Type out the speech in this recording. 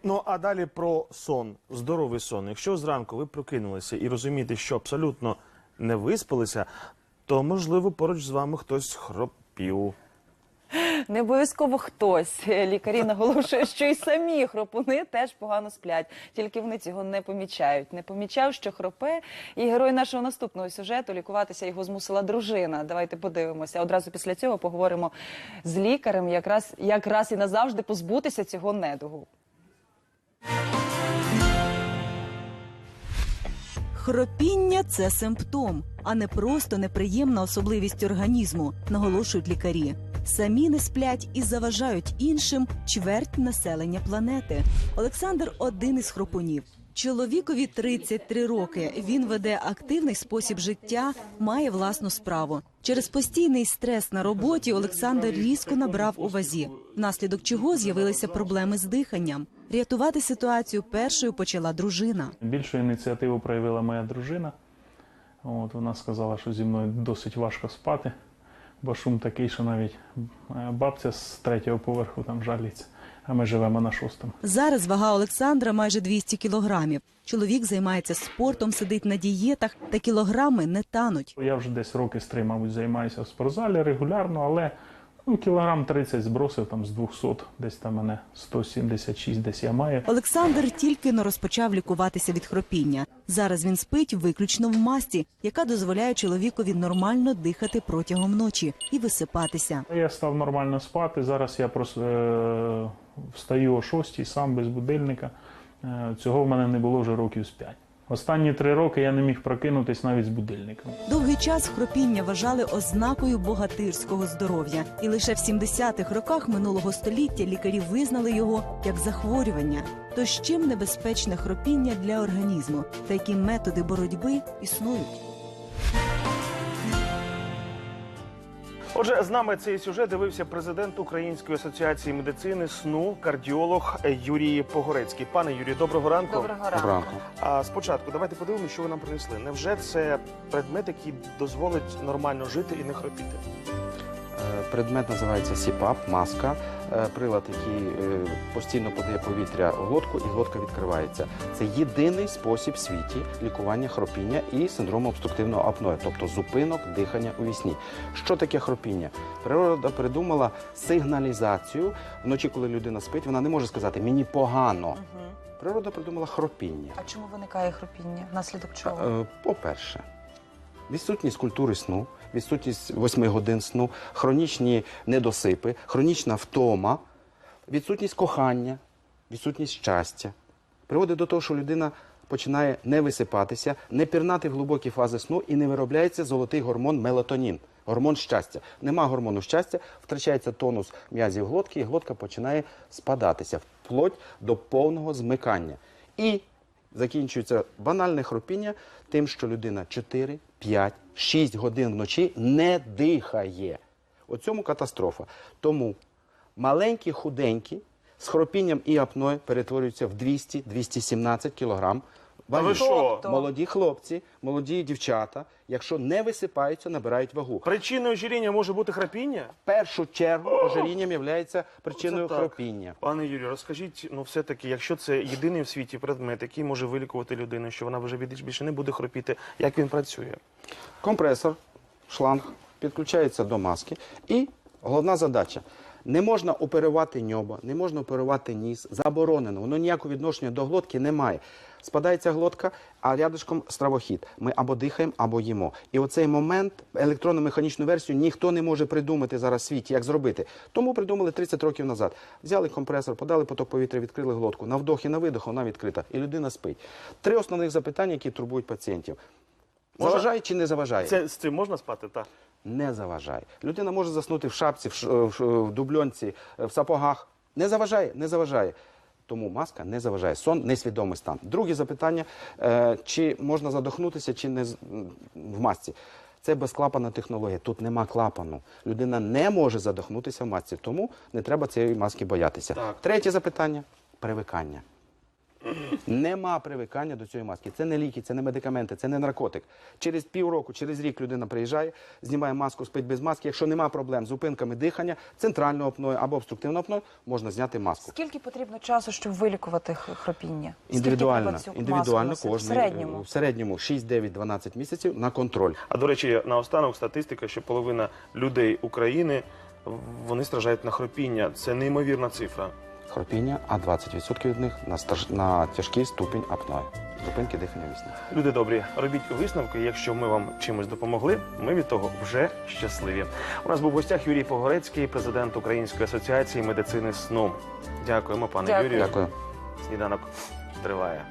Ну, а далі про сон, здоровий сон. Якщо зранку ви прокинулися і розумієте, що абсолютно не виспалися, то, можливо, поруч з вами хтось хропів. Не обов'язково хтось. Лікарі наголошують, що і самі хропуни теж погано сплять. Тільки вони цього не помічають. Не помічав, що хропе. І герой нашого наступного сюжету, лікуватися його змусила дружина. Давайте подивимося. Одразу після цього поговоримо з лікарем, якраз і назавжди позбутися цього недугу. Хропіння – це симптом, а не просто неприємна особливість організму, наголошують лікарі. Самі не сплять і заважають іншим чверть населення планети. Олександр – один із хропунів. Чоловікові 33 роки. Він веде активний спосіб життя, має власну справу. Через постійний стрес на роботі Олександр різко набрав у вазі, внаслідок чого з'явилися проблеми з диханням. Рятувати ситуацію першою почала дружина. Більшу ініціативу проявила моя дружина. Вона сказала, що зі мною досить важко спати, бо шум такий, що навіть бабця з 3-го поверху там жаліється, а ми живемо на 6-му. Зараз вага Олександра майже 200 кілограмів. Чоловік займається спортом, сидить на дієтах, та кілограми не тануть. Я вже десь роки з 3, мабуть, займаюся в спортзалі регулярно, але кілограм 30 збросив там з 200, десь там мене 176 десь я маю. Олександр тільки-но розпочав лікуватися від хропіння. Зараз він спить виключно в масці, яка дозволяє чоловікові нормально дихати протягом ночі і висипатися. Я став нормально спати, зараз я просто встаю о 6 сам без будильника. Цього в мене не було вже років з 5. Останні 3 роки я не міг прокинутись навіть з будильником. Довгий час хропіння вважали ознакою богатирського здоров'я. І лише в 70-х роках минулого століття лікарі визнали його як захворювання. Тож чим небезпечне хропіння для організму? Та які методи боротьби існують? Отже, з нами цей сюжет дивився президент Української асоціації медицини сну, кардіолог Юрій Погорецький. Пане Юрію, доброго ранку. Доброго ранку. А спочатку давайте подивимося, що ви нам принесли. Невже це предмет, який дозволить нормально жити і не хропіти? Предмет називається СІПАП, маска, прилад, який постійно подає повітря в глотку, і глотка відкривається. Це єдиний спосіб в світі лікування хропіння і синдрому обструктивного апноe, тобто зупинок дихання у вісні. Що таке хропіння? Природа придумала сигналізацію. Вночі, коли людина спить, вона не може сказати «мені погано». Природа придумала хропіння. А чому виникає хропіння? Внаслідок чого? По-перше, відсутність культури сну, відсутність 8 годин сну, хронічні недосипи, хронічна втома, відсутність кохання, відсутність щастя. Приводить до того, що людина починає не висипатися, не пірнати в глибокі фази сну і не виробляється золотий гормон мелатонін, гормон щастя. Нема гормону щастя, втрачається тонус м'язів глотки, і глотка починає спадатися вплоть до повного змикання. І закінчується банальне хропіння тим, що людина 4, 5, 6 годин вночі не дихає. У цьому катастрофа. Тому маленькі, худенькі з хропінням і апноe перетворюються в 200-217 кілограм. Та ви що? Молоді хлопці, молоді дівчата, якщо не висипаються, набирають вагу. Причиною ожиріння може бути хропіння? В першу чергу ожирінням є причиною Це так. хропіння. Пане Юрію, розкажіть, все-таки, якщо це єдиний в світі предмет, який може вилікувати людину, що вона вже більше не буде хропіти, як він працює? Компресор, шланг підключається до маски і головна задача. Не можна оперувати небо, не можна оперувати ніс, заборонено, воно ніякого відношення до глотки не має. Спадається глотка, а рядышком стравохід. Ми або дихаємо, або їмо. І оцей момент, електронно-механічну версію, ніхто не може придумати зараз в світі, як зробити. Тому придумали 30 років назад. Взяли компресор, подали поток повітря, відкрили глотку. На вдох і на видох вона відкрита, і людина спить. 3 основних запитання, які турбують пацієнтів. Заважає чи не заважає? З цим можна спати, так? Не заважає. Людина може заснути в шапці, в дубльонці, в сапогах. Не заважає, не заважає. Тому маска не заважає. Сон – несвідомий стан. Друге запитання, чи можна задохнутися, чи не в масці. Це безклапанна технологія. Тут нема клапану. Людина не може задохнутися в масці, тому не треба цієї маски боятися. Так. Третє запитання – привикання. Нема привикання до цієї маски. Це не ліки, це не медикаменти, це не наркотик. Через півроку, через рік людина приїжджає, знімає маску, спить без маски. Якщо нема проблем з зупинками дихання, центрального апної або обструктивного апної, можна зняти маску. Скільки потрібно часу, щоб вилікувати хропіння? Скільки Індивідуально, треба цю маску індивідуально носити? кожен. В середньому? 6, 9, 12 місяців на контроль. А до речі, наостанок статистика, що половина людей України вони страждають на хропіння. Це неймовірна цифра. Хропіння, а 20% від них на тяжкий ступінь апної. Зупинки дихання в вісні. Люди добрі, робіть висновки. Якщо ми вам чимось допомогли, ми від того вже щасливі. У нас був в гостях Юрій Погорецький, президент Української асоціації медицини сну. Дякуємо, пане Дякую. Юрію. Дякую. Сніданок триває.